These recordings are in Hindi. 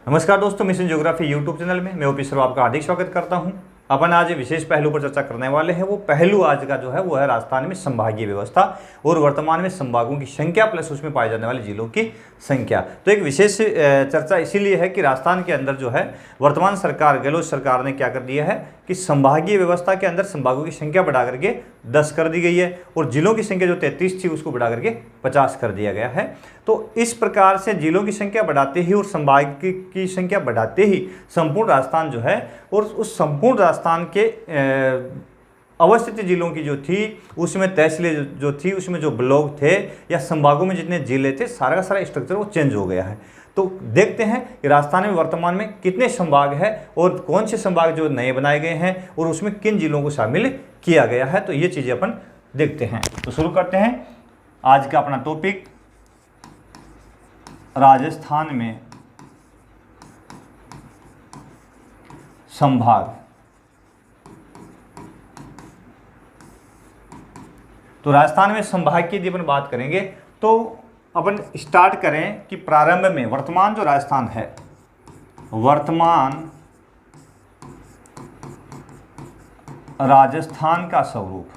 नमस्कार दोस्तों, मिशन ज्योग्राफी यूट्यूब चैनल में मैं ओपी सर आपका हार्दिक स्वागत करता हूं। अपन आज विशेष पहलू पर चर्चा करने वाले हैं। वो पहलू आज का जो है वो है राजस्थान में संभागीय व्यवस्था और वर्तमान में संभागों की संख्या प्लस उसमें पाए जाने वाले जिलों की संख्या। तो एक विशेष चर्चा इसीलिए है कि राजस्थान के अंदर जो है वर्तमान सरकार गहलोत सरकार ने क्या कर दिया है कि संभागीय व्यवस्था के अंदर संभागों की संख्या बढ़ा करके 10 कर दी गई है और जिलों की संख्या जो 33 थी उसको बढ़ा करके 50 कर दिया गया है। तो इस प्रकार से जिलों की संख्या बढ़ाते ही और संभाग की संख्या बढ़ाते ही संपूर्ण राजस्थान जो है और उस संपूर्ण राजस्थान के अवस्थित जिलों की जो थी उसमें तहसीलें जो थी उसमें जो ब्लॉक थे या संभागों में जितने जिले थे सारा का सारा स्ट्रक्चर वो चेंज हो गया है। तो देखते हैं कि राजस्थान में वर्तमान में कितने संभाग है और कौन से संभाग जो नए बनाए गए हैं और उसमें किन जिलों को शामिल किया गया है। तो ये चीज़ें अपन देखते हैं। तो शुरू करते हैं आज का अपना टॉपिक, राजस्थान में संभाग। तो राजस्थान में संभाग की यदि अपन बात करेंगे तो अपन स्टार्ट करें कि प्रारंभ में वर्तमान जो राजस्थान है, वर्तमान राजस्थान का स्वरूप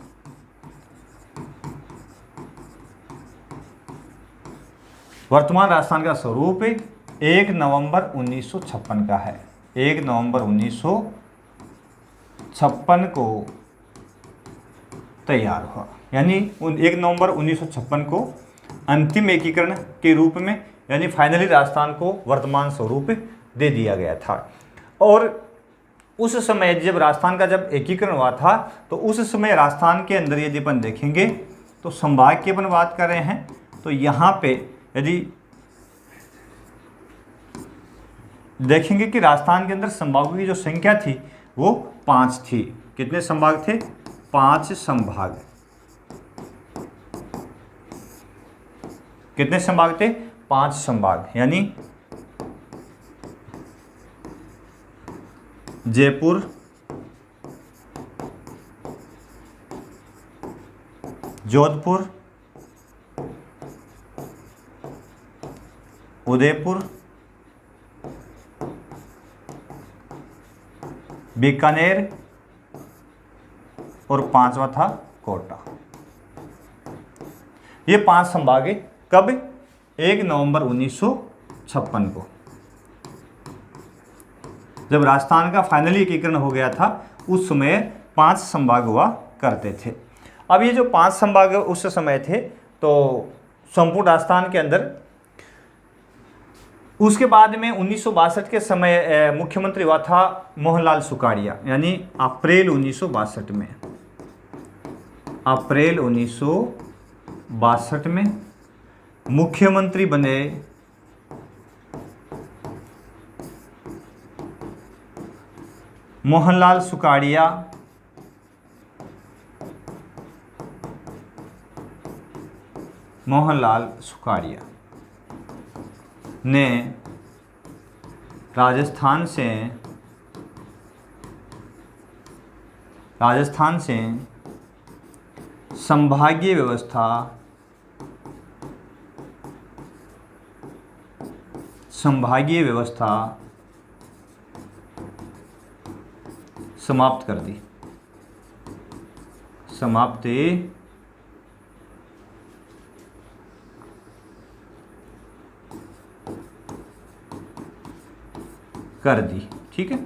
वर्तमान राजस्थान का स्वरूप 1 नवंबर 1956 का है। 1 नवंबर 1956 को तैयार हुआ, यानी 1 नवंबर 1956 को अंतिम एकीकरण के रूप में यानी फाइनली राजस्थान को वर्तमान स्वरूप दे दिया गया था। और उस समय जब राजस्थान का जब एकीकरण हुआ था तो उस समय राजस्थान के अंदर यदि अपन देखेंगे तो संभाग की अपन बात कर रहे हैं तो यहाँ पे यदि देखेंगे कि राजस्थान के अंदर संभागों की जो संख्या थी वो 5 थी। कितने संभाग थे? 5 संभाग। कितने संभाग थे? 5 संभाग, यानी जयपुर, जोधपुर, उदयपुर, बीकानेर और 5वां था कोटा। ये 5 संभाग कब? 1 नवंबर 1956 को जब राजस्थान का फाइनली एकीकरण हो गया था उस समय 5 संभाग हुआ करते थे। अब ये जो 5 संभाग उस समय थे तो संपूर्ण राजस्थान के अंदर उसके बाद में 1962 के समय मुख्यमंत्री हुआ था मोहनलाल सुखाड़िया, यानी अप्रैल 1962 में। अप्रैल 1962 में मुख्यमंत्री बने मोहनलाल सुखाड़िया। मोहनलाल सुखाड़िया ने राजस्थान से संभागीय व्यवस्था समाप्त कर दी। ठीक है।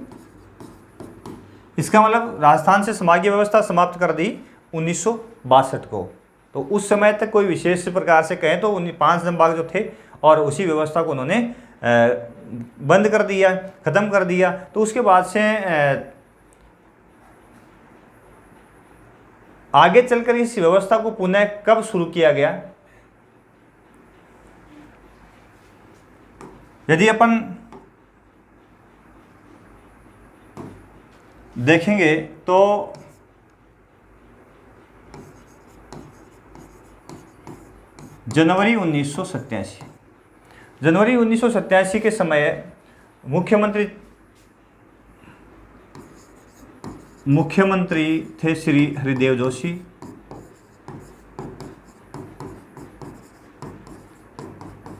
इसका मतलब राजस्थान से संभागीय व्यवस्था समाप्त कर दी 1962 को। तो उस समय तक कोई विशेष प्रकार से कहें तो 5 संभाग जो थे और उसी व्यवस्था को उन्होंने बंद कर दिया, खत्म कर दिया। तो उसके बाद से आगे चलकर इस व्यवस्था को पुनः कब शुरू किया गया? यदि अपन देखेंगे तो जनवरी 1987 के समय मुख्यमंत्री थे श्री हरिदेव जोशी।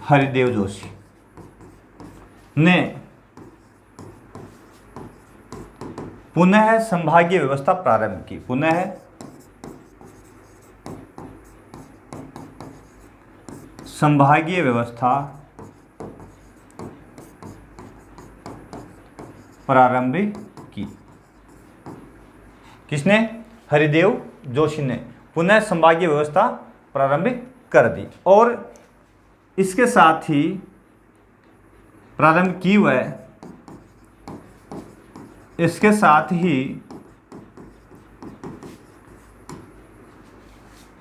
हरिदेव जोशी ने पुनः संभागीय व्यवस्था प्रारंभ की। पुनः संभागीय व्यवस्था प्रारंभ की। किसने? हरिदेव जोशी ने पुनः संभागीय व्यवस्था प्रारंभ कर दी। और इसके साथ ही प्रारंभ की वह, इसके साथ ही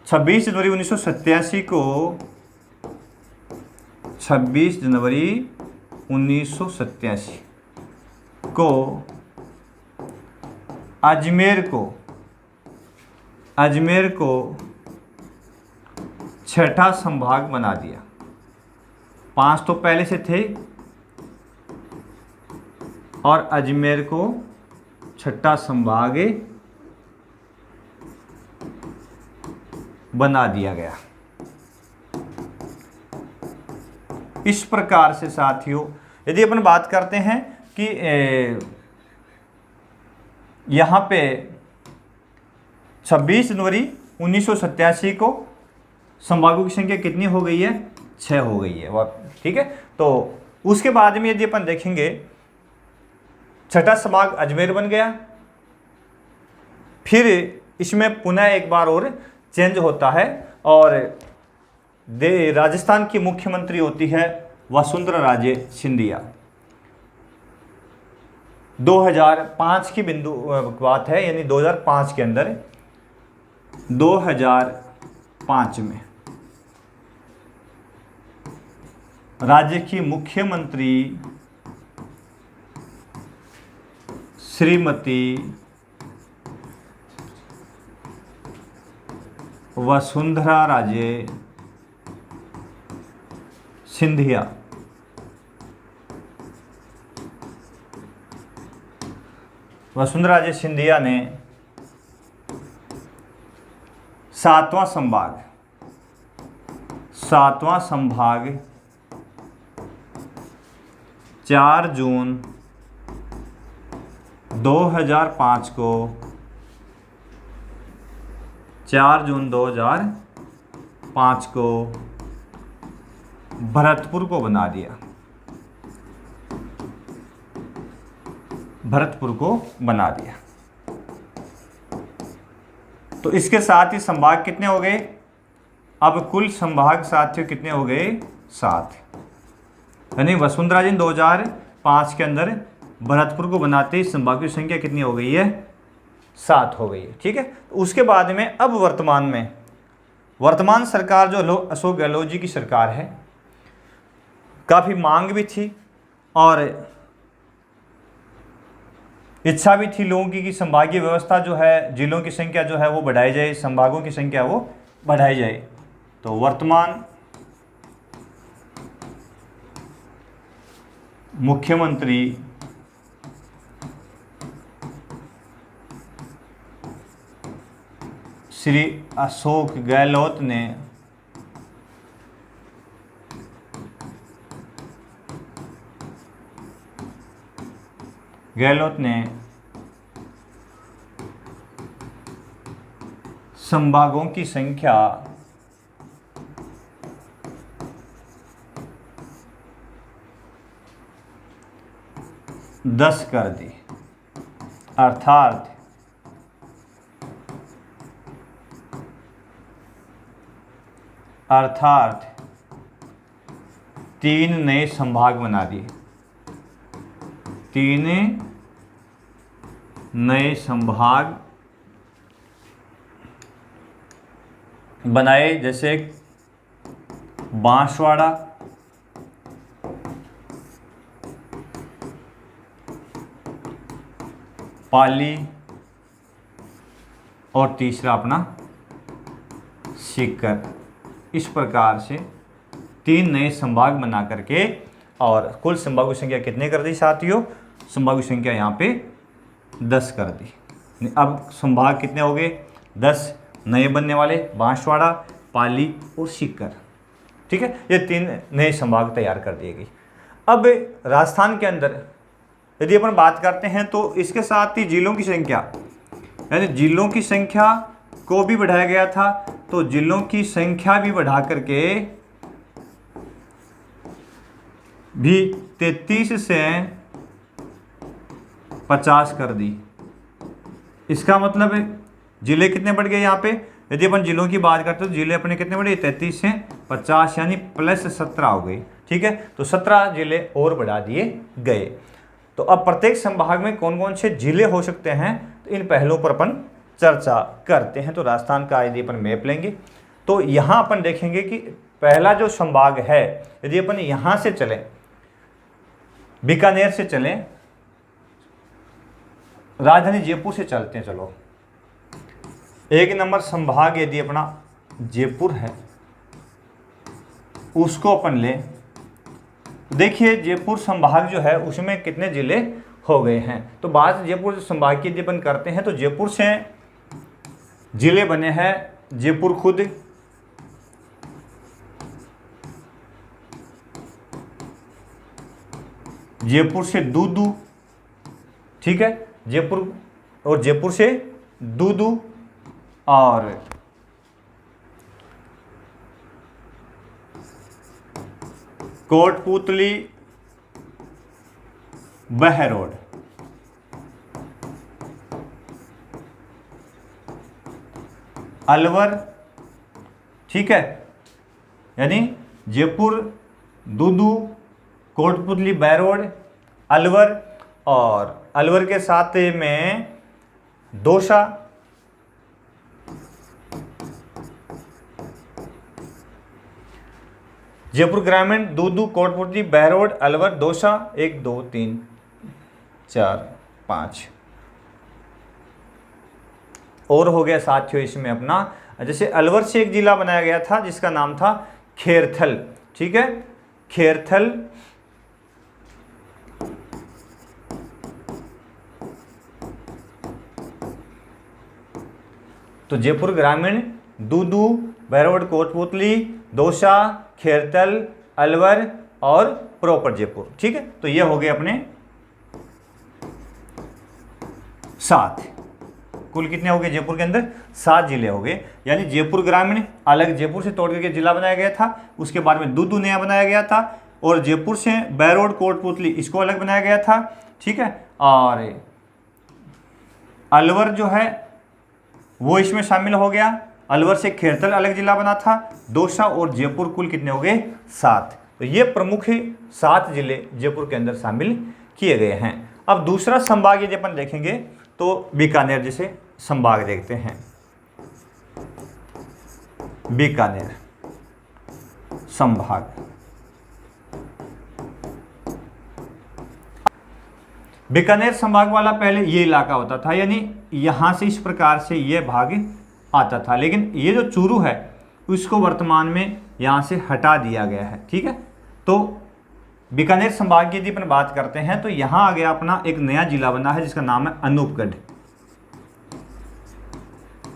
26 जनवरी 1987 को 26 जनवरी 1987 को अजमेर को छठा संभाग बना दिया। 5 तो पहले से थे और अजमेर को छठा संभाग बना दिया गया। इस प्रकार से साथियों, यदि अपन बात करते हैं कि यहाँ पे 26 जनवरी 1987 को संभागों की संख्या कितनी हो गई है? 6 हो गई है। ठीक है, तो उसके बाद में यदि अपन देखेंगे, छठा संभाग अजमेर बन गया। फिर इसमें पुनः एक बार और चेंज होता है और राजस्थान की मुख्यमंत्री होती है वसुंधरा राजे सिंधिया। 2005 की बिंदु बात है, यानी 2005 के अंदर, 2005 में राज्य की मुख्यमंत्री श्रीमती वसुंधरा राजे सिंधिया वसुंधरा राजे सिंधिया ने सातवां संभाग 4 जून 2005 को 4 जून 2005 को भरतपुर को बना दिया। भरतपुर को बना दिया। तो इसके साथ ही संभाग कितने हो गए? अब कुल संभाग साथियों कितने हो गए? 7। यानी वसुंधरा जी 2005 के अंदर भरतपुर को बनाते ही संभागों की संख्या कितनी हो गई है? 7 हो गई है। ठीक है, उसके बाद में अब वर्तमान सरकार जो अशोक गहलोत जी की सरकार है, काफ़ी मांग भी थी और इच्छा भी थी लोगों की कि संभागीय व्यवस्था जो है, जिलों की संख्या जो है वो बढ़ाई जाए, संभागों की संख्या वो बढ़ाई जाए। तो वर्तमान मुख्यमंत्री श्री अशोक गहलोत ने संभागों की संख्या 10 कर दी। अर्थात अर्थात 3 नए संभाग बना दिए। 3 नए संभाग बनाए, जैसे बांसवाड़ा, पाली और तीसरा अपना सीकर। इस प्रकार से 3 नए संभाग बना करके और कुल संभागों की संख्या कितने कर दी साथियों? संभागों की संख्या यहाँ पे 10 कर दी। अब संभाग कितने हो गए? 10 नए बनने वाले, बांसवाड़ा, पाली और सीकर। ठीक है, ये 3 नए संभाग तैयार कर दिए गए। अब राजस्थान के अंदर यदि अपन बात करते हैं तो इसके साथ ही जिलों की संख्या, यानी जिलों की संख्या को भी बढ़ाया गया था। तो जिलों की संख्या भी बढ़ा करके भी 33 से 50 कर दी। इसका मतलब है जिले कितने बढ़ गए यहाँ पे, यदि अपन जिलों की बात करते हैं तो जिले अपने कितने बढ़े, 33 से 50 यानी प्लस 17 हो गई। ठीक है, तो 17 जिले और बढ़ा दिए गए। तो अब प्रत्येक संभाग में कौन कौन से जिले हो सकते हैं, तो इन पहलुओं पर अपन चर्चा करते हैं। तो राजस्थान का यदि अपन मैप लेंगे तो यहाँ अपन देखेंगे कि पहला जो संभाग है, यदि अपन यहाँ से चलें, बीकानेर से चलें, राजधानी जयपुर से चलते हैं, चलो 1 नंबर संभाग यदि अपना जयपुर है उसको अपन ले। देखिए जयपुर संभाग जो है उसमें कितने जिले हो गए हैं। तो बात जयपुर संभाग की यदि अपन करते हैं तो जयपुर से जिले बने हैं जयपुर खुद, जयपुर से दूदू, ठीक है, जयपुर और जयपुर से दूदू, और कोटपुतली, बहरोड, अलवर, ठीक है, यानी जयपुर, दूदू, कोटपुतली, बहरोड, अलवर, और अलवर के साथ में दौसा, जयपुर ग्रामीण, दूदू, कोटपुतली, बहरोड, अलवर, दौसा, 1 2 3 4 5 और हो गया साथियों इसमें अपना, जैसे अलवर से एक जिला बनाया गया था जिसका नाम था खेरथल। ठीक है, खेरथल, तो जयपुर ग्रामीण, दूदू, बहरोड, कोटपुतली, दौसा, खेरथल, अलवर और प्रॉपर जयपुर। ठीक है, तो ये हो गए अपने 7। कुल कितने हो गए जयपुर के अंदर, 7 जिले हो गए। यानी जयपुर ग्रामीण अलग जयपुर से तोड़ करके जिला बनाया गया था, उसके बाद में दूदू नया बनाया गया था, और जयपुर से बहरोड, कोटपुतली इसको अलग बनाया गया था। ठीक है, और अलवर जो है वो इसमें शामिल हो गया। अलवर से खेरथल अलग जिला बना था, दौसा और जयपुर कुल कितने हो गए, 7। तो ये प्रमुख 7 जिले जयपुर के अंदर शामिल किए गए हैं। अब दूसरा संभाग यदि अपन देखेंगे तो बीकानेर जैसे संभाग देखते हैं। बीकानेर संभाग, बीकानेर संभाग वाला पहले ये इलाका होता था, यानी यहां से इस प्रकार से ये भाग आता था, लेकिन ये जो चूरू है उसको वर्तमान में यहां से हटा दिया गया है। ठीक है, तो बीकानेर संभाग की यदि अपन बात करते हैं तो यहां आ गया अपना एक नया जिला बना है जिसका नाम है अनूपगढ़।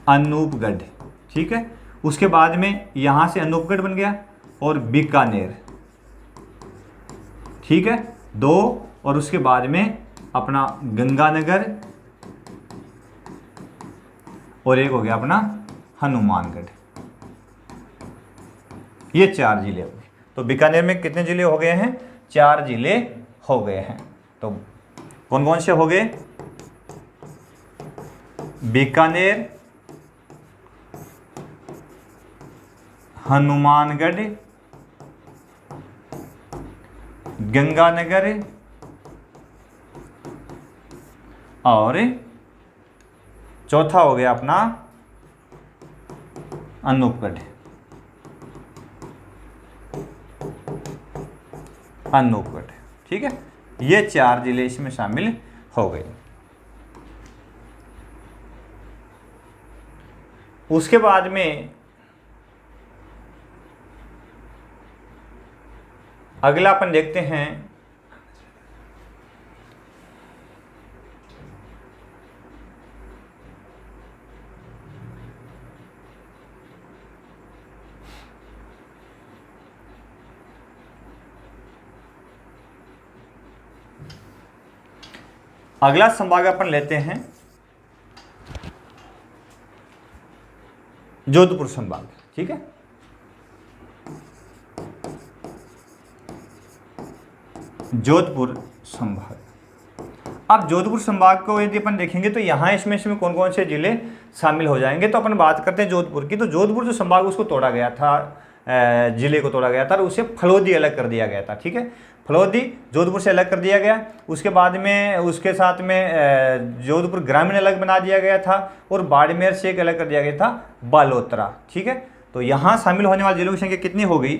अनूपगढ़, ठीक है, उसके बाद में यहां से अनूपगढ़ बन गया और बीकानेर, ठीक है, 2, और उसके बाद में अपना गंगानगर और एक हो गया अपना हनुमानगढ़। ये 4 जिले हो गए। तो बीकानेर में कितने जिले हो गए हैं, 4 जिले हो गए हैं। तो कौन कौन से हो गए, बीकानेर, हनुमानगढ़, गंगानगर और चौथा हो गया अपना अनूपगढ़। अनूपगढ़, ठीक है, ये 4 जिले इसमें शामिल हो गए। उसके बाद में अगला अपन देखते हैं अगला संभाग अपन लेते हैं जोधपुर संभाग। ठीक है, जोधपुर संभाग। अब जोधपुर संभाग को यदि अपन देखेंगे तो यहाँ इसमें कौन कौन से जिले शामिल हो जाएंगे, तो अपन बात करते हैं जोधपुर की। तो जोधपुर जो संभाग उसको तोड़ा गया था, जिले को तोड़ा गया था और उसे फलोदी अलग कर दिया गया था। ठीक है, फलोदी जोधपुर से अलग कर दिया गया। उसके बाद में उसके साथ में जोधपुर ग्रामीण अलग बना दिया गया था और बाड़मेर से एक अलग कर दिया गया था बालोतरा। ठीक है, तो यहाँ शामिल होने वाले जिलों की संख्या कितनी हो गई,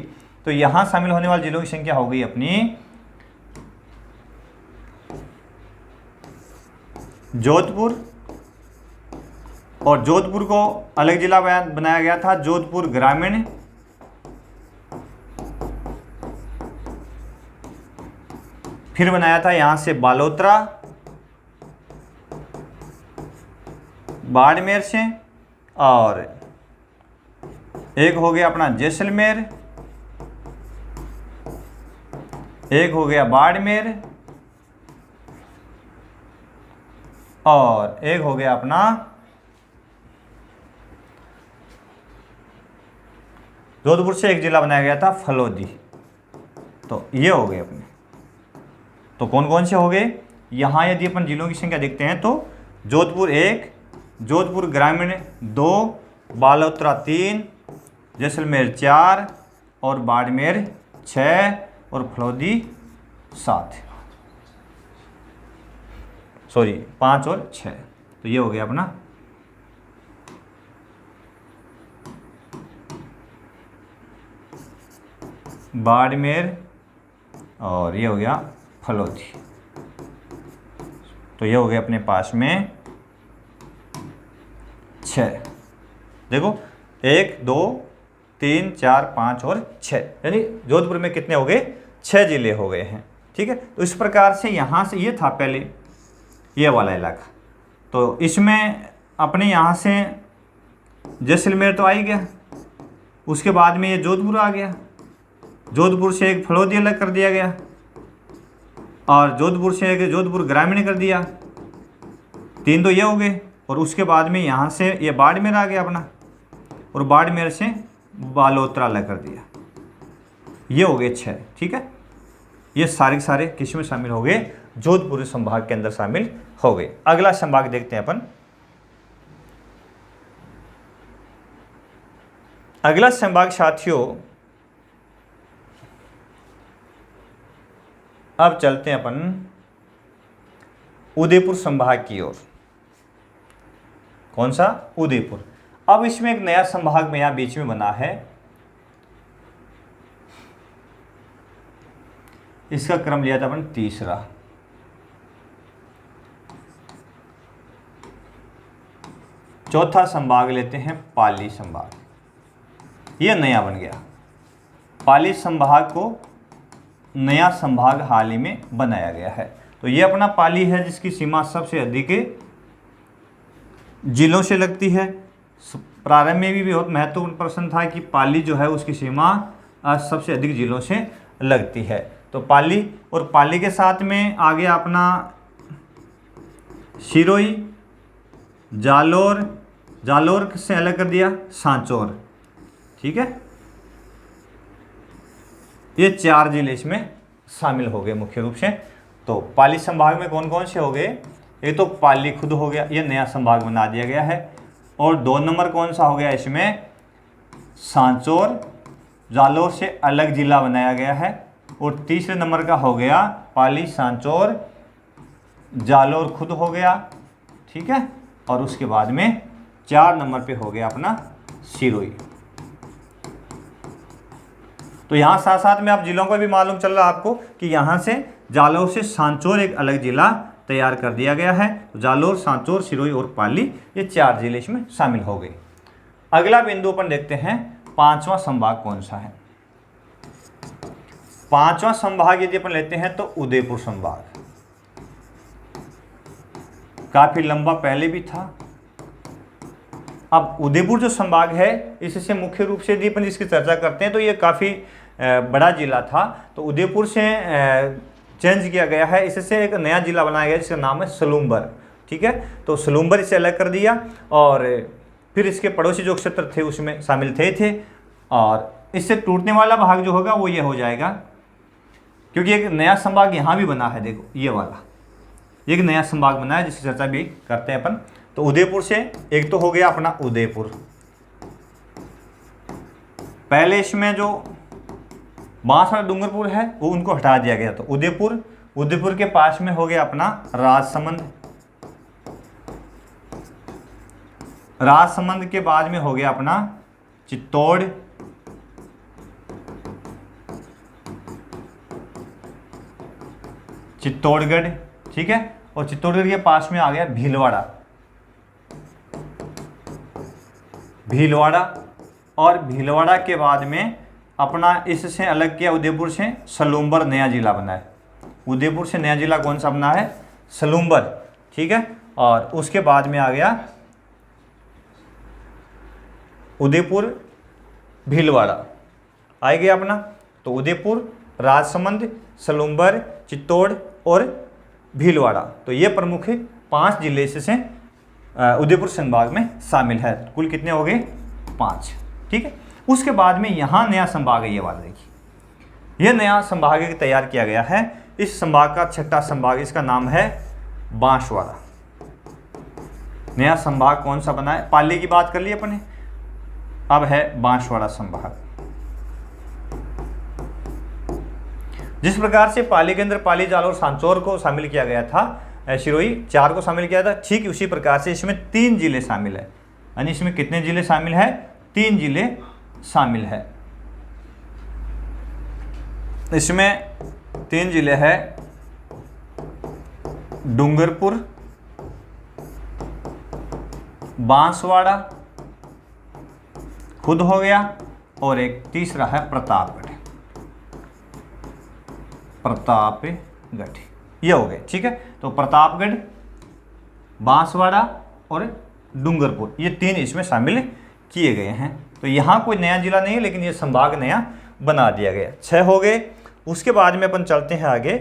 तो यहाँ शामिल होने वाले जिलों की संख्या हो गई अपनी जोधपुर, और जोधपुर को अलग जिला बनाया गया था जोधपुर ग्रामीण, फिर बनाया था यहां से बालोतरा बाड़मेर से, और एक हो गया अपना जैसलमेर, एक हो गया बाड़मेर, और एक हो गया अपना जोधपुर से एक जिला बनाया गया था फलोदी। तो ये हो गए अपने। तो कौन कौन से हो गए, यहाँ यदि अपन जिलों की संख्या देखते हैं तो जोधपुर 1, जोधपुर ग्रामीण 2, बालोतरा 3, जैसलमेर 4 और बाड़मेर 6 और फलोदी 7, सॉरी 5 और 6। तो ये हो गया अपना बाड़मेर और ये हो गया फलोदी। तो ये हो गया अपने पास में 6। देखो 1 2 3 4 5 और 6, यानी जोधपुर में कितने हो गए, 6 जिले हो गए हैं। ठीक है, तो इस प्रकार से यहाँ से ये था पहले ये वाला इलाका। तो इसमें अपने यहाँ से जैसलमेर तो आ ही गया, उसके बाद में ये जोधपुर आ गया, जोधपुर से एक फलोदी अलग कर दिया गया और जोधपुर से एक जोधपुर ग्रामीण कर दिया, 3 तो ये हो गए। और उसके बाद में यहाँ से ये बाड़मेर आ गया अपना, और बाड़मेर से बालोतरा अलग कर दिया, ये हो गए 6। ठीक है, ये सारे सारे किसमें शामिल हो गए, जोधपुर संभाग के अंदर शामिल हो गए। अगला संभाग देखते हैं अपन। अगला संभाग साथियों, अब चलते हैं अपन उदयपुर संभाग की ओर। कौन सा, उदयपुर। अब इसमें एक नया संभाग में यहां बीच में बना है, इसका क्रम लिया था अपन तीसरा। चौथा संभाग लेते हैं पाली संभाग, ये नया बन गया। पाली संभाग को नया संभाग हाल ही में बनाया गया है। तो ये अपना पाली है जिसकी सीमा सबसे अधिक जिलों से लगती है। प्रारंभ में भी बहुत महत्वपूर्ण प्रश्न था कि पाली जो है उसकी सीमा सबसे अधिक जिलों से लगती है। तो पाली, और पाली के साथ में आ गया अपना सिरोही, जालोर, जालोर से अलग कर दिया सांचौर। ठीक है, ये 4 जिले इसमें शामिल हो गए मुख्य रूप से। तो पाली संभाग में कौन कौन से हो गए, ये तो पाली खुद हो गया, ये नया संभाग बना दिया गया है। और 2 नंबर कौन सा हो गया इसमें, सांचौर, जालोर से अलग जिला बनाया गया है। और तीसरे नंबर का हो गया पाली, सांचौर, जालोर खुद हो गया। ठीक है, और उसके बाद में 4 नंबर पे हो गया अपना सिरोही। तो यहाँ साथ साथ में आप जिलों का भी मालूम चल रहा है आपको कि यहाँ से जालोर से सांचौर एक अलग जिला तैयार कर दिया गया है। तो जालोर, सांचौर, सिरोही और पाली, ये 4 जिले इसमें शामिल हो गए। अगला बिंदु अपन देखते हैं 5वां संभाग कौन सा है। 5वां संभाग यदि अपन लेते हैं तो उदयपुर संभाग, काफी लंबा पहले भी था। अब उदयपुर जो संभाग है इससे मुख्य रूप से यदि अपन इसकी चर्चा करते हैं तो ये काफ़ी बड़ा जिला था। तो उदयपुर से चेंज किया गया है, इससे एक नया जिला बनाया गया जिसका नाम है सलूम्बर। ठीक है, तो सलूम्बर इसे अलग कर दिया और फिर इसके पड़ोसी जो क्षेत्र थे उसमें शामिल थे और इससे टूटने वाला भाग जो होगा वो ये हो जाएगा, क्योंकि एक नया संभाग यहाँ भी बना है, देखो ये वाला एक नया संभाग बना है जिसकी चर्चा भी करते हैं अपन। तो उदयपुर से एक तो हो गया अपना उदयपुर, पहले इसमें जो बांसवाड़ा डूंगरपुर है वो उनको हटा दिया गया, तो उदयपुर के पास में हो गया अपना राजसमंद, राजसमंद के बाद में हो गया अपना चित्तौड़, चित्तौड़गढ़। ठीक है, और चित्तौड़गढ़ के पास में आ गया भीलवाड़ा, भीलवाड़ा, और भीलवाड़ा के बाद में अपना इससे अलग किया उदयपुर से सलूम्बर नया जिला बना है। उदयपुर से नया जिला कौन सा बना है? सलूम्बर। ठीक है, और उसके बाद में आ गया उदयपुर भीलवाड़ा आ गया अपना। तो उदयपुर, राजसमंद, सलूम्बर, चित्तौड़ और भीलवाड़ा, तो ये प्रमुख 5 जिले इससे उदयपुर संभाग में शामिल है। कुल कितने हो गए? 5। ठीक है, उसके बाद में यहाँ नया संभाग है, ये वाला देखिए, यह नया संभाग तैयार किया गया है। इस संभाग का 6ठा संभाग, इसका नाम है बांसवाड़ा। नया संभाग कौन सा बना है? पाली की बात कर ली अपने, अब है बांसवाड़ा संभाग। जिस प्रकार से पाली के अंदर पाली, जालौर, सांचौर को शामिल किया गया था, सिरोही 4 को शामिल किया था, ठीक उसी प्रकार से इसमें 3 जिले शामिल है। यानी इसमें कितने जिले शामिल है? 3 जिले शामिल है। इसमें 3 जिले हैं, डूंगरपुर, बांसवाड़ा खुद हो गया, और एक तीसरा है प्रतापगढ़, प्रतापगढ़, ये हो गए। ठीक है, तो प्रतापगढ़, बांसवाड़ा और डूंगरपुर, ये 3 इसमें शामिल किए गए हैं। तो यहाँ कोई नया जिला नहीं है, लेकिन ये संभाग नया बना दिया गया। 6 हो गए। उसके बाद में अपन चलते हैं आगे।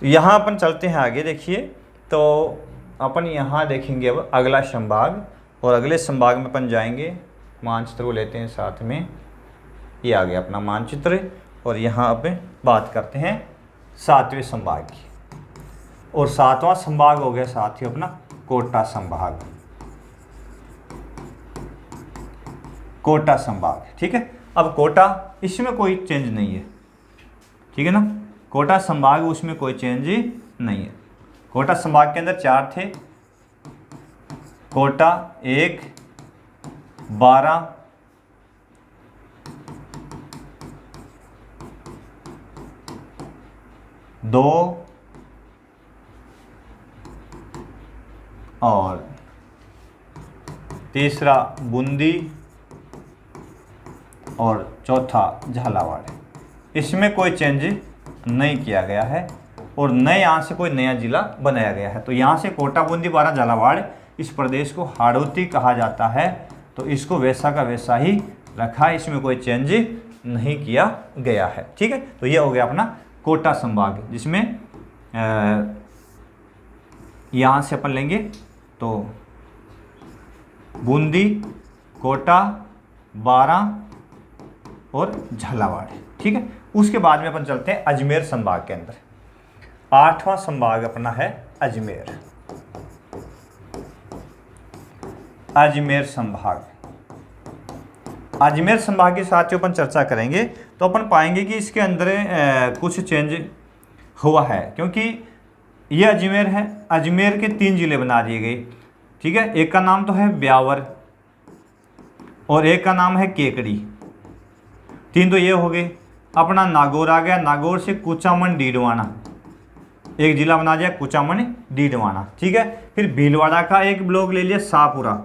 तो यहाँ अपन चलते हैं आगे, देखिए, तो अपन यहाँ देखेंगे अब अगला संभाग, और अगले संभाग में अपन जाएंगे, मानचित्र को लेते हैं साथ में, ये आ गया अपना मानचित्र, और यहाँ अब बात करते हैं 7वें संभाग की, और 7वां संभाग हो गया साथियों अपना कोटा संभाग, कोटा संभाग। ठीक है, अब कोटा, इसमें कोई चेंज नहीं है, ठीक है ना, कोटा संभाग उसमें कोई चेंज नहीं है। कोटा संभाग के अंदर 4 थे, कोटा 1, 12, 2 और तीसरा बूंदी और चौथा झालावाड़। इसमें कोई चेंज नहीं किया गया है, और नए यहाँ से कोई नया जिला बनाया गया है। तो यहाँ से कोटा, बूंदी, 12, झालावाड़, इस प्रदेश को हाड़ौती कहा जाता है, तो इसको वैसा का वैसा ही रखा है, इसमें कोई चेंज नहीं किया गया है। ठीक है, तो ये हो गया अपना कोटा संभाग, जिसमें यहाँ से अपन लेंगे तो बूंदी, कोटा, 12 और झालावाड़। ठीक है, उसके बाद में अपन चलते हैं अजमेर संभाग के अंदर। 8वां संभाग अपना है अजमेर, अजमेर संभाग। अजमेर संभाग के साथ जो अपन चर्चा करेंगे तो अपन पाएंगे कि इसके अंदर कुछ चेंज हुआ है, क्योंकि ये अजमेर है, अजमेर के 3 जिले बना दिए गए। ठीक है, एक का नाम तो है ब्यावर और एक का नाम है केकड़ी, 3 तो ये हो गए। अपना नागौर आ गया, नागौर से कुचामन, डीडवाना, एक जिला बना दिया कुचामन डीडवाना, ठीक है। फिर भीलवाड़ा का एक ब्लॉक ले लिया शाहपुरा,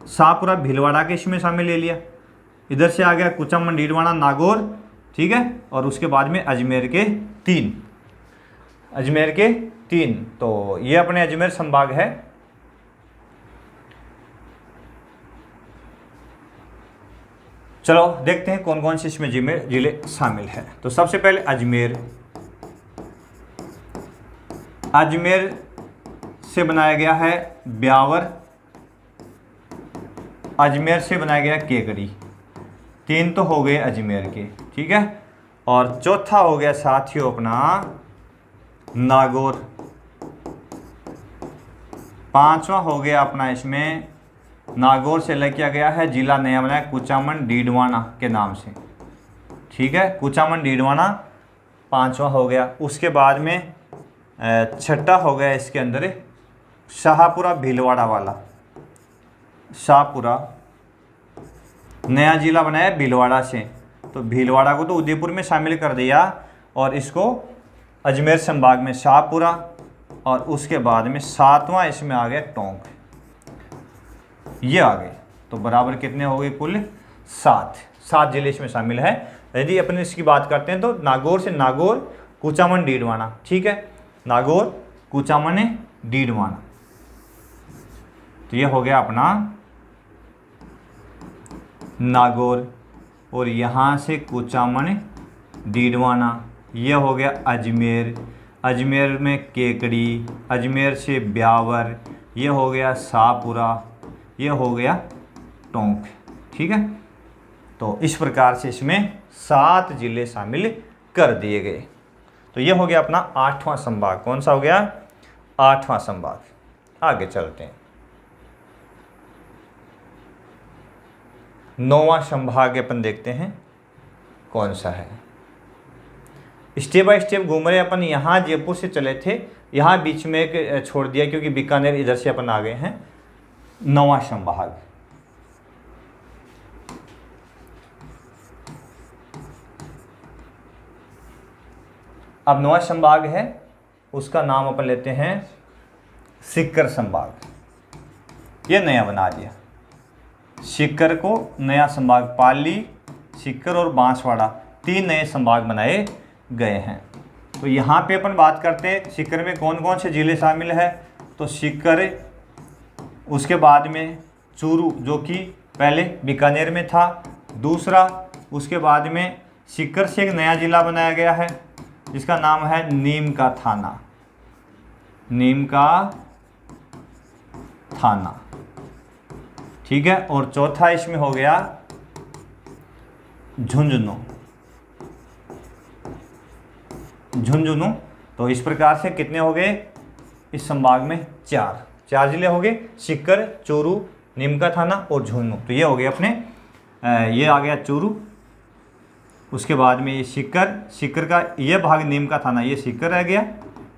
शाहपुरा भीलवाड़ा के इसमें शामिल ले लिया। इधर से आ गया कुचामन डीडवाना नागौर, ठीक है। और उसके बाद में अजमेर के 3, अजमेर के 3, तो ये अपने अजमेर संभाग है। चलो देखते हैं कौन कौन से इसमें जिले शामिल है। तो सबसे पहले अजमेर, अजमेर से बनाया गया है ब्यावर, अजमेर से बनाया गया केकड़ी, 3 तो हो गए अजमेर के, ठीक है। और चौथा हो गया साथियों अपना नागौर, 5वां हो गया अपना इसमें नागौर से अलग किया गया है जिला नया बनाया कुचामन डीडवाना के नाम से, ठीक है। कुचामन डीडवाना 5वां हो गया। उसके बाद में छठा हो गया इसके अंदर शाहपुरा भीलवाड़ा वाला, शाहपुरा नया जिला बनाया भीलवाड़ा से, तो भीलवाड़ा को तो उदयपुर में शामिल कर दिया और इसको अजमेर संभाग में शाहपुरा, और उसके बाद में 7वां इसमें आ गया टोंक, ये आ गए। तो बराबर कितने हो गए कुल 7 जिले इसमें शामिल है। यदि अपन इसकी बात करते हैं तो नागौर से नागौर कुचामन डीडवाना, ठीक है, नागौर कुचामन डीडवाना, तो ये हो गया अपना नागौर। और यहाँ से कुचामन डीडवाना, ये हो गया अजमेर, अजमेर में केकड़ी, अजमेर से ब्यावर, ये हो गया शाहपुरा, ये हो गया टोंक, ठीक है। तो इस प्रकार से इसमें 7 जिले शामिल कर दिए गए। तो ये हो गया अपना 8वां संभाग। कौन सा हो गया? 8वां संभाग। आगे चलते हैं। 9वां संभाग अपन देखते हैं कौन सा है। स्टेप बाय स्टेप घूम रहे अपन। यहाँ जयपुर से चले थे, यहाँ बीच में एक छोड़ दिया क्योंकि बीकानेर इधर से अपन आ गए हैं। 9वां संभाग, अब 9वां संभाग है, उसका नाम अपन लेते हैं सीकर संभाग। ये नया बना दिया, सीकर को नया संभाग। पाली, सीकर और बांसवाड़ा 3 नए संभाग बनाए गए हैं। तो यहाँ पे अपन बात करते हैं सीकर में कौन कौन से जिले शामिल है। तो सीकर, उसके बाद में चूरू जो कि पहले बीकानेर में था, दूसरा उसके बाद में सीकर से एक नया जिला बनाया गया है जिसका नाम है नीम का थाना, नीम का थाना, ठीक है। और चौथा इसमें हो गया झुंझुनू, झुंझुनू। तो इस प्रकार से कितने हो गए इस संभाग में? 4 जिले हो गए, सीकर, चूरू, नीम का थाना और झुंझुनू। तो ये हो गए अपने, ये आ गया चूरू, उसके बाद में ये सीकर, सीकर का ये भाग नीम का थाना, ये सीकर रह गया,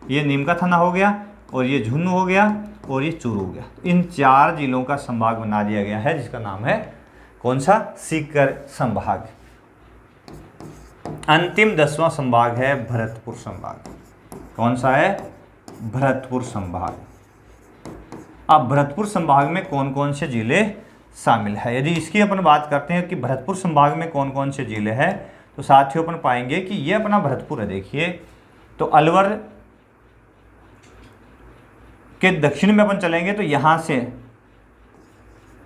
ये नीम का थाना हो गया, और ये झुंझुनू हो गया, और ये चूरू हो गया। इन 4 जिलों का संभाग बना दिया गया है जिसका नाम है कौन सा? सीकर संभाग। अंतिम 10वां संभाग है भरतपुर संभाग। कौन सा है? भरतपुर संभाग। अब भरतपुर संभाग में कौन कौन से जिले शामिल है? यदि इसकी अपन बात करते हैं कि भरतपुर संभाग में कौन कौन से जिले हैं, तो साथियों अपन पाएंगे कि ये अपना भरतपुर है। देखिए, तो अलवर के दक्षिण में अपन चलेंगे तो यहाँ से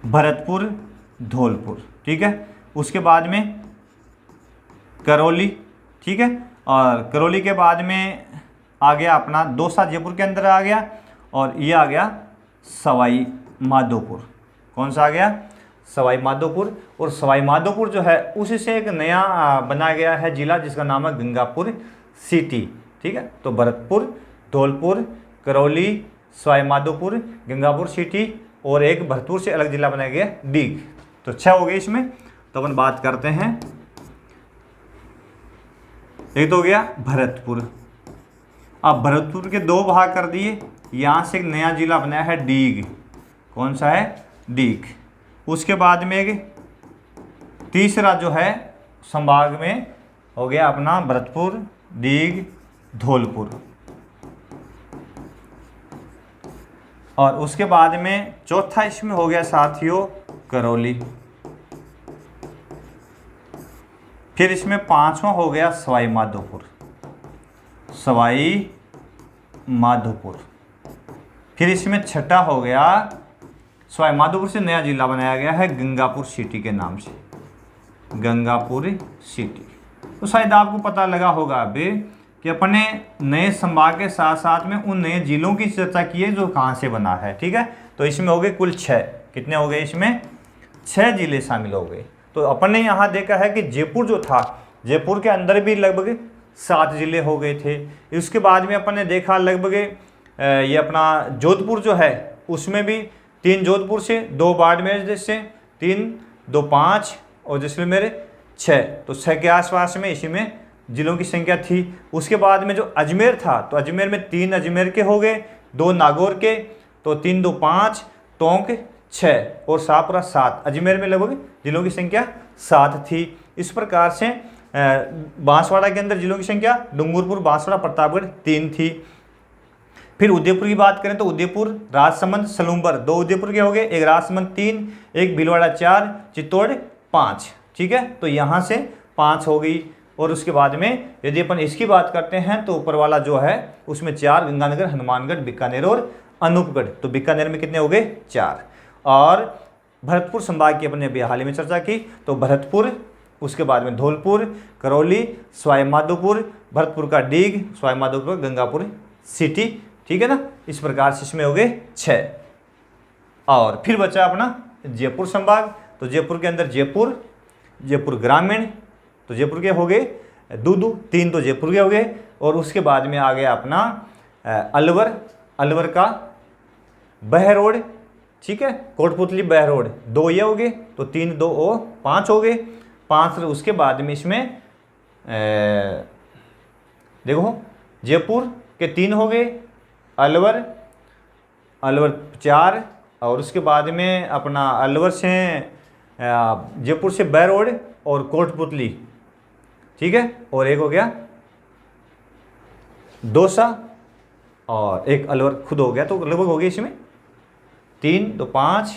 भरतपुर, धौलपुर, ठीक है। उसके बाद में करौली, ठीक है। और करौली के बाद में आ गया अपना दौसा, जयपुर के अंदर आ गया, और ये आ गया सवाई माधोपुर। कौन सा आ गया? सवाई माधोपुर। और सवाई माधोपुर जो है उसी से एक नया बनाया गया है जिला जिसका नाम है गंगापुर सिटी, ठीक है। तो भरतपुर, धौलपुर, करौली, सवाई माधोपुर, गंगापुर सिटी, और एक भरतपुर से अलग जिला बनाया गया डीग। तो 6 हो गए इसमें। तो अपन बात करते हैं, एक तो हो गया भरतपुर। अब भरतपुर के 2 भाग कर दिए, यहाँ से एक नया जिला बनाया है डीग। कौन सा है? डीग। उसके बाद में एक तीसरा जो है संभाग में हो गया अपना भरतपुर, डीग, धौलपुर, और उसके बाद में चौथा इसमें हो गया साथियों करौली। फिर इसमें पांचवा हो गया सवाई माधोपुर, सवाई माधोपुर। फिर इसमें छठा हो गया सवाई माधोपुर से नया जिला बनाया गया है गंगापुर सिटी के नाम से, गंगापुर सिटी। तो शायद आपको पता लगा होगा अभी कि अपने नए संभाग के साथ साथ में उन नए जिलों की चर्चा की है जो कहाँ से बना है। ठीक है, तो इसमें हो गए कुल 6। कितने हो गए इसमें? 6 जिले शामिल हो गए। तो अपन ने यहाँ देखा है कि जयपुर जो था, जयपुर के अंदर भी लगभग 7 जिले हो गए थे। इसके बाद में अपन ने देखा लगभग ये अपना जोधपुर जो है उसमें भी 3 जोधपुर से, 2 बाड़मेर से, 3, 2, 5 और जैसलमेर 6। तो 6 के आसपास में इसी में जिलों की संख्या थी। उसके बाद में जो अजमेर था, तो अजमेर में 3 अजमेर के हो गए, 2 नागौर के, तो 3, 2, 5, टोंक 6 और शाहपुरा 7। अजमेर में लगभग जिलों की संख्या 7 थी। इस प्रकार से बांसवाड़ा के अंदर जिलों की संख्या डूंगरपुर, बांसवाड़ा, प्रतापगढ़ 3 थी। फिर उदयपुर की बात करें तो उदयपुर, राजसमंद, सलूम्बर 2 उदयपुर के हो गए, 1 राजसमंद 3, 1 भीलवाड़ा 4, चित्तौड़ 5। ठीक है, तो यहाँ से 5 हो गई। और उसके बाद में यदि अपन इसकी बात करते हैं तो ऊपर वाला जो है उसमें 4, गंगानगर, हनुमानगढ़, बीकानेर और अनूपगढ़। तो बीकानेर में कितने हो गए? 4। और भरतपुर संभाग की अपने अभी हाल ही में चर्चा की, तो भरतपुर, उसके बाद में धौलपुर, करौली, सवाई माधोपुर, भरतपुर का डीग, सवाई माधोपुर, गंगापुर सिटी। ठीक है ना, इस प्रकार से इसमें हो गए 6। और फिर बचा अपना जयपुर संभाग। तो जयपुर के अंदर जयपुर, जयपुर ग्रामीण, तो जयपुर के हो गए 2, 3 तो जयपुर के हो गए। और उसके बाद में आ गया अपना अलवर, अलवर का बहरोड। ठीक है, कोटपुतली बहरोड 2 ये हो गए, तो 3, 2 और 5 हो गए। 5 उसके बाद में इसमें देखो जयपुर के 3 हो गए, अलवर, अलवर 4 और उसके बाद में अपना अलवर से जयपुर से बहरोड और कोटपुतली। ठीक है, और एक हो गया दौसा और एक अलवर खुद हो गया। तो लगभग हो गए इसमें 3, 2, 5,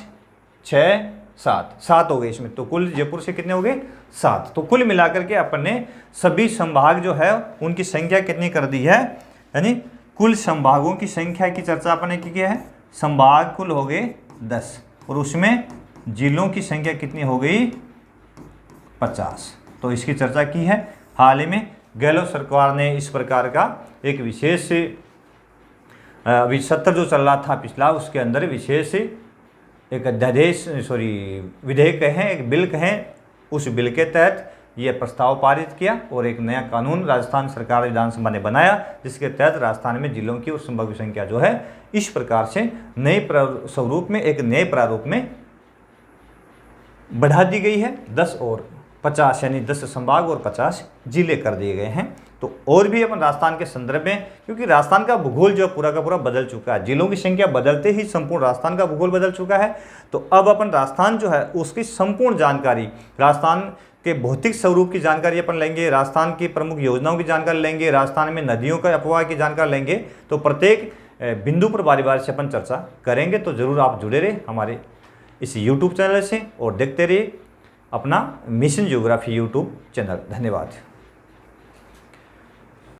6, 7 हो गए इसमें। तो कुल जयपुर से कितने हो गए? 7। तो कुल मिलाकर के अपन ने सभी संभाग जो है उनकी संख्या कितनी कर दी है, यानी कुल संभागों की संख्या की चर्चा अपन ने की है। संभाग कुल हो गए 10 और उसमें जिलों की संख्या कितनी हो गई? 50। तो इसकी चर्चा की है। हाल ही में गहलोत सरकार ने इस प्रकार का एक विशेष अभी सत्र जो चल रहा था पिछला, उसके अंदर विशेष एक अध्यादेश विधेयक कहें, एक बिल कहें, उस बिल के तहत ये प्रस्ताव पारित किया और एक नया कानून राजस्थान सरकार विधानसभा ने बनाया, जिसके तहत राजस्थान में जिलों की और संभाग की संख्या जो है इस प्रकार से नए स्वरूप में, एक नए प्रारूप में बढ़ा दी गई है। 10 और 50 यानी 10 संभाग और 50 जिले कर दिए गए हैं। तो और भी अपन राजस्थान के संदर्भ में, क्योंकि राजस्थान का भूगोल जो पूरा का पूरा बदल चुका है, जिलों की संख्या बदलते ही संपूर्ण राजस्थान का भूगोल बदल चुका है। तो अब अपन राजस्थान जो है उसकी संपूर्ण जानकारी, राजस्थान के भौतिक स्वरूप की जानकारी अपन लेंगे, राजस्थान की प्रमुख योजनाओं की जानकारी लेंगे, राजस्थान में नदियों का अपवाह की जानकारी लेंगे। तो प्रत्येक बिंदु पर बारी बारी से अपन चर्चा करेंगे। तो जरूर आप जुड़े रहे हमारे इस YouTube चैनल से और देखते रहिए अपना मिशन ज्योग्राफी YouTube चैनल। धन्यवाद।